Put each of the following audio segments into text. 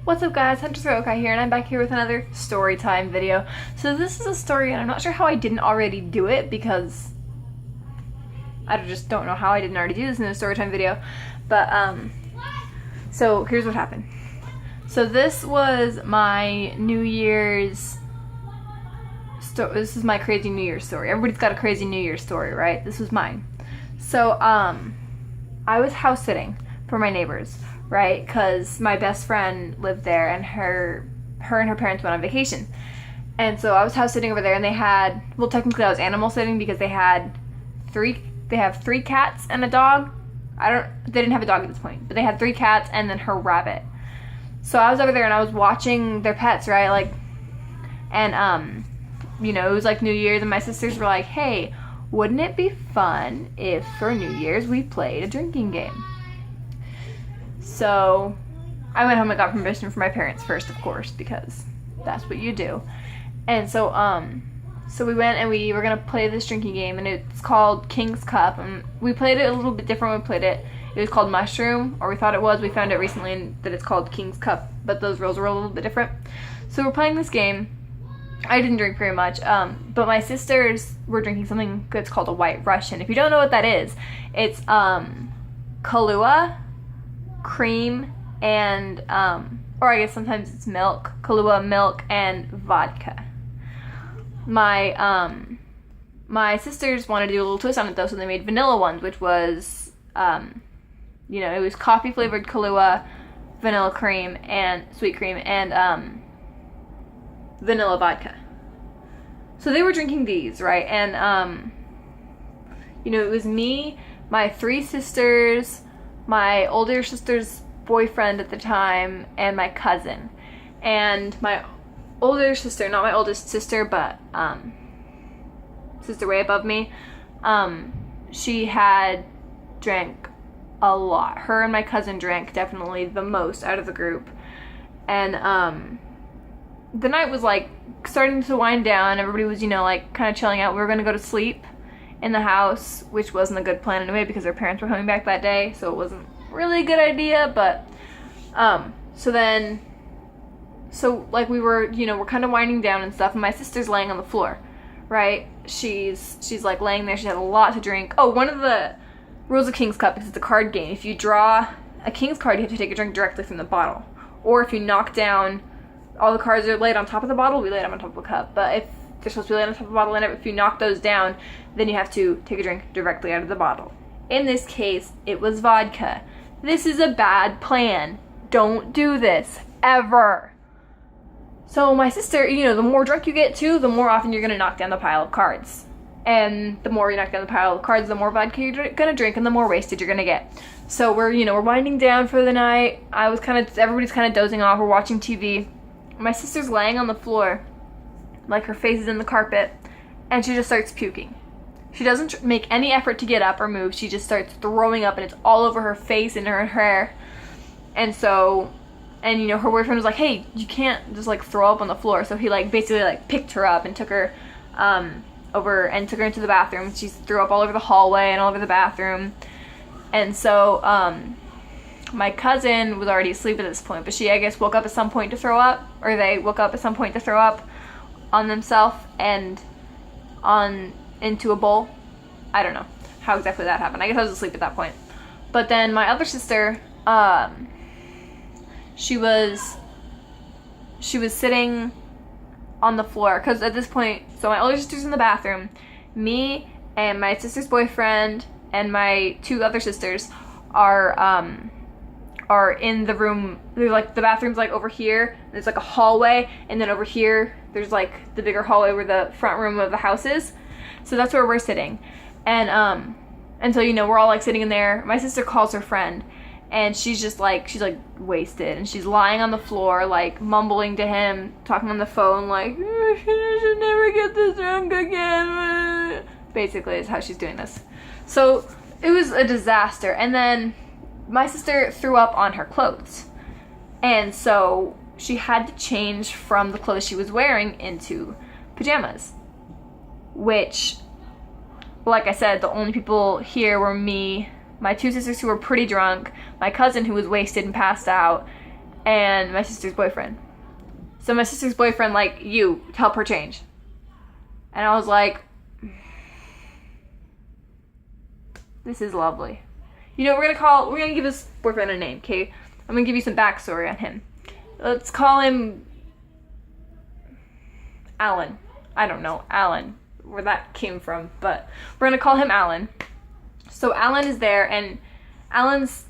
What's up guys, Hunter here, and I'm back here with another story time video. So this is a story, and I'm not sure how I didn't already do it, because I just don't know how I didn't already do this in a story time video. But, so here's what happened. So this was my New Year's, this is my crazy New Year's story. Everybody's got a crazy New Year's story, right? This was mine. So, I was house sitting for my neighbors, right? Because my best friend lived there, and her and her parents went on vacation. And so I was house sitting over there, and they had, well, technically I was animal sitting because they have three cats and a dog. They didn't have a dog at this point, but they had 3 cats and then her rabbit. So I was over there and I was watching their pets, right? Like, and, you know, it was like New Year's, and my sisters were like, hey, wouldn't it be fun if for New Year's we played a drinking game? So I went home and got permission from my parents first, of course, because that's what you do. And so so we went and we were gonna play this drinking game, and it's called King's Cup. And we played it a little bit different when we played it. It was called Mushroom, or we thought it was. We found it recently that it's called King's Cup, but those rules were a little bit different. So we're playing this game. I didn't drink very much, but my sisters were drinking something good. It's called a White Russian. If you don't know what that is, it's Kahlua, cream, and or I guess sometimes it's milk, Kahlua, milk, and vodka. My sisters wanted to do a little twist on it though, so they made vanilla ones, which was you know, it was coffee flavored Kahlua, vanilla cream, and sweet cream, and vanilla vodka. So they were drinking these, right? And you know, it was me, my 3 sisters, my older sister's boyfriend at the time, and my cousin. And my older sister, not my oldest sister, but sister way above me, she had drank a lot. Her and my cousin drank definitely the most out of the group. And the night was like starting to wind down. Everybody was, you know, like kind of chilling out. We were going to go to sleep in the house, which wasn't a good plan anyway because their parents were coming back that day, so it wasn't really a good idea. But so like we were, you know, we're kind of winding down and stuff, and my sister's laying on the floor, right? She's like laying there. She had a lot to drink. Oh, one of the rules of King's Cup is it's a card game. If you draw a King's card, you have to take a drink directly from the bottle. Or if you knock down, all the cards are laid on top of the bottle, we lay them on top of a cup. But if they're supposed to be laid on top of the bottle, and if you knock those down, then you have to take a drink directly out of the bottle. In this case, it was vodka. This is a bad plan. Don't do this, ever. So my sister, you know, the more drunk you get too, the more often you're going to knock down the pile of cards. And the more you knock down the pile of cards, the more vodka you're going to drink, and the more wasted you're going to get. So we're winding down for the night. Everybody's kind of dozing off. We're watching TV. My sister's laying on the floor, like her face is in the carpet, and she just starts puking. She doesn't make any effort to get up or move. She just starts throwing up, and it's all over her face and her hair. And so, and you know, her boyfriend was like, hey, you can't just like throw up on the floor. So he like basically like picked her up and took her over and took her into the bathroom. She threw up all over the hallway and all over the bathroom. And so my cousin was already asleep at this point, but she, I guess, woke up at some point to throw up, or they woke up at some point to throw up on themselves and into a bowl. I don't know how exactly that happened. I guess I was asleep at that point. But then my other sister, she was sitting on the floor, because at this point, so my older sister's in the bathroom, me and my sister's boyfriend and my 2 other sisters are in the room. There's like, the bathroom's like over here, there's like a hallway, and then over here there's like the bigger hallway where the front room of the house is. So that's where we're sitting. And so, you know, we're all like sitting in there. My sister calls her friend, and she's like wasted, and she's lying on the floor, like mumbling to him, talking on the phone, like, I should never get this drunk again. Basically is how she's doing this. So it was a disaster. And then my sister threw up on her clothes, and so she had to change from the clothes she was wearing into pajamas, which, like I said, the only people here were me, my 2 sisters who were pretty drunk, my cousin who was wasted and passed out, and my sister's boyfriend. So my sister's boyfriend, like, you, help her change. And I was like, this is lovely. You know, we're gonna give this boyfriend a name, okay? I'm gonna give you some backstory on him. Let's call him Alan. I don't know, Alan, where that came from, but we're gonna call him Alan. So Alan is there, and Alan's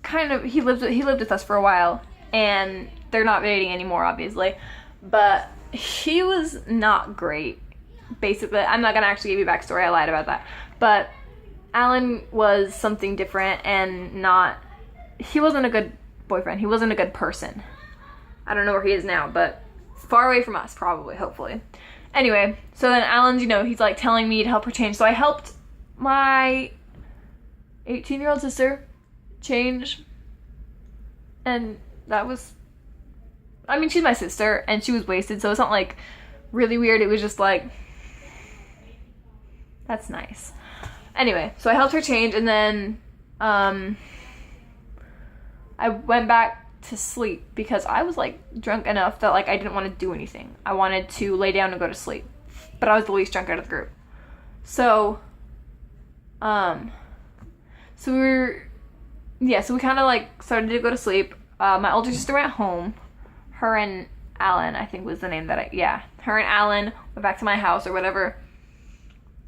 kind of, he lived with us for a while, and they're not dating anymore, obviously, but he was not great. Basically, I'm not gonna actually give you backstory, I lied about that, but Alan was something different, and he wasn't a good boyfriend. He wasn't a good person. I don't know where he is now, but far away from us, probably, hopefully. Anyway, so then Alan's, you know, he's like telling me to help her change. So I helped my 18-year-old sister change. And that was, I mean, she's my sister, and she was wasted, so it's not like really weird. It was just like, that's nice. Anyway, so I helped her change, and then I went back to sleep because I was like drunk enough that like I didn't want to do anything. I wanted to lay down and go to sleep, but I was the least drunk out of the group. So so we kind of like started to go to sleep. My older sister went home. Her and Alan, I think was the name that her and Alan went back to my house or whatever.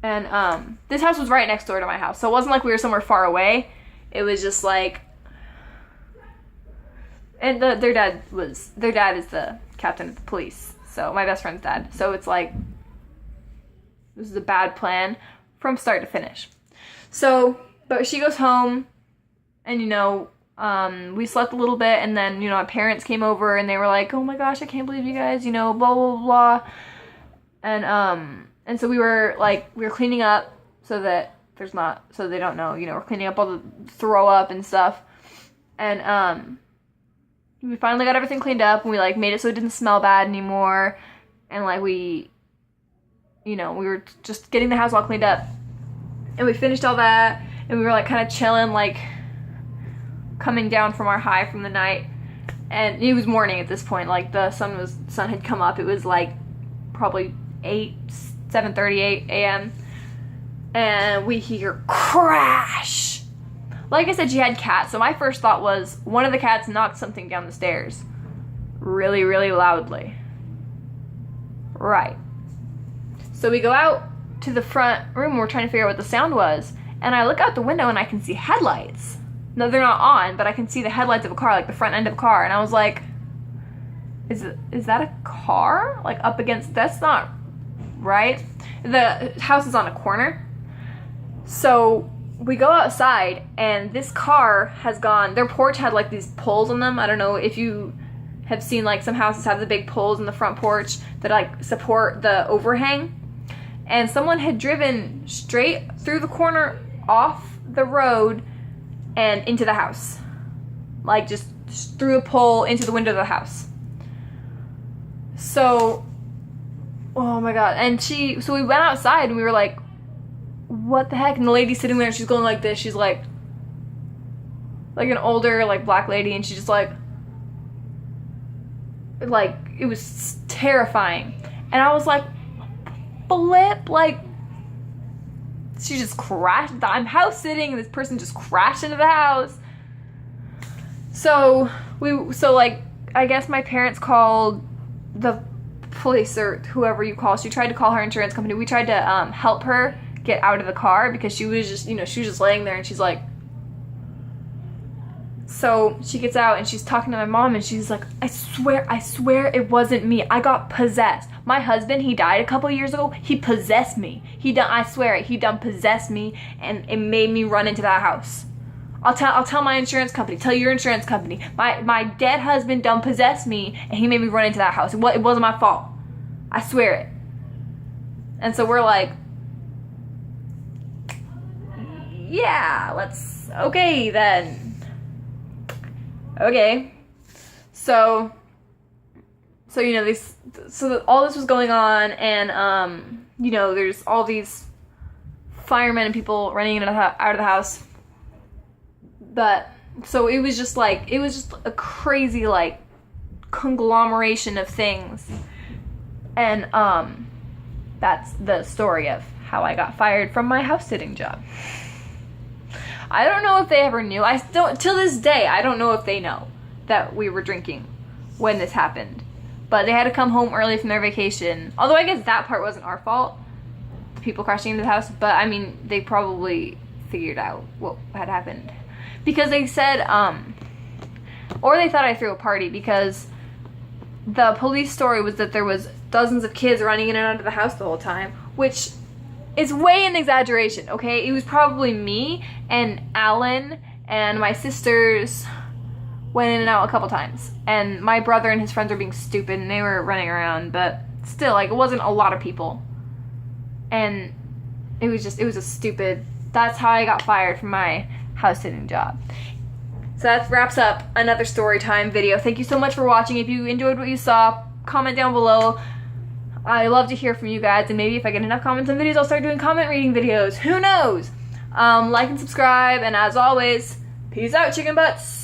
And this house was right next door to my house, so it wasn't like we were somewhere far away. It was just like, and their dad is the captain of the police, so my best friend's dad. So it's like, this is a bad plan from start to finish. So, but she goes home, and you know, we slept a little bit, and then, you know, my parents came over, and they were like, oh my gosh, I can't believe you guys, you know, blah, blah, blah. And so we were cleaning up so that so they don't know, you know, we're cleaning up all the throw up and stuff. And, we finally got everything cleaned up, and we like made it so it didn't smell bad anymore. And like we were just getting the house all cleaned up, and we finished all that, and we were like kind of chilling, like coming down from our high from the night. And it was morning at this point, like the sun had come up. It was like probably 7:38 a.m. and we hear crash. Like I said, she had cats, so my first thought was one of the cats knocked something down the stairs really, really loudly. Right. So we go out to the front room, we're trying to figure out what the sound was, and I look out the window and I can see headlights. No, they're not on, but I can see the headlights of a car, like the front end of a car, and I was like, is that a car? Like up against, that's not right. The house is on a corner. So we go outside, and this car has gone, their porch had like these poles on them. I don't know if you have seen, like some houses have the big poles in the front porch that like support the overhang. And someone had driven straight through the corner off the road and into the house. Like just through a pole into the window of the house. So, oh my god. And so we went outside, and we were like, what the heck? And the lady's sitting there, she's going like this. She's like an older, like black lady, and she's just like, it was terrifying. And I was like, blip, like, she just crashed. I'm house sitting, and this person just crashed into the house. So I guess my parents called the police or whoever you call. She tried to call her insurance company. We tried to help her get out of the car because she was just, she was just laying there, and she's like, so she gets out and she's talking to my mom, and she's like, I swear it wasn't me. I got possessed. My husband, he died a couple years ago. He possessed me. I swear it. He done possessed me, and it made me run into that house. I'll tell my insurance company. Tell your insurance company. My dead husband done possessed me, and he made me run into that house. It wasn't my fault. I swear it. And so we're like, yeah, okay then. Okay. So all this was going on, and there's all these firemen and people running in and out of the house. But So it was just a crazy, like, conglomeration of things. And that's the story of how I got fired from my house sitting job. I don't know if they ever knew. I don't, till this day, I don't know if they know that we were drinking when this happened. But they had to come home early from their vacation. Although I guess that part wasn't our fault, the people crashing into the house. But I mean, they probably figured out what had happened. Because they said, or they thought I threw a party, because the police story was that there was dozens of kids running in and out of the house the whole time, which is way an exaggeration, okay? It was probably me and Alan and my sisters went in and out a couple times. And my brother and his friends were being stupid and they were running around, but still, like, it wasn't a lot of people. And it was a stupid, that's how I got fired from my house sitting job. So that wraps up another Storytime video. Thank you so much for watching. If you enjoyed what you saw, comment down below. I love to hear from you guys, and maybe if I get enough comments on videos, I'll start doing comment reading videos. Who knows? Like and subscribe, and as always, peace out, chicken butts.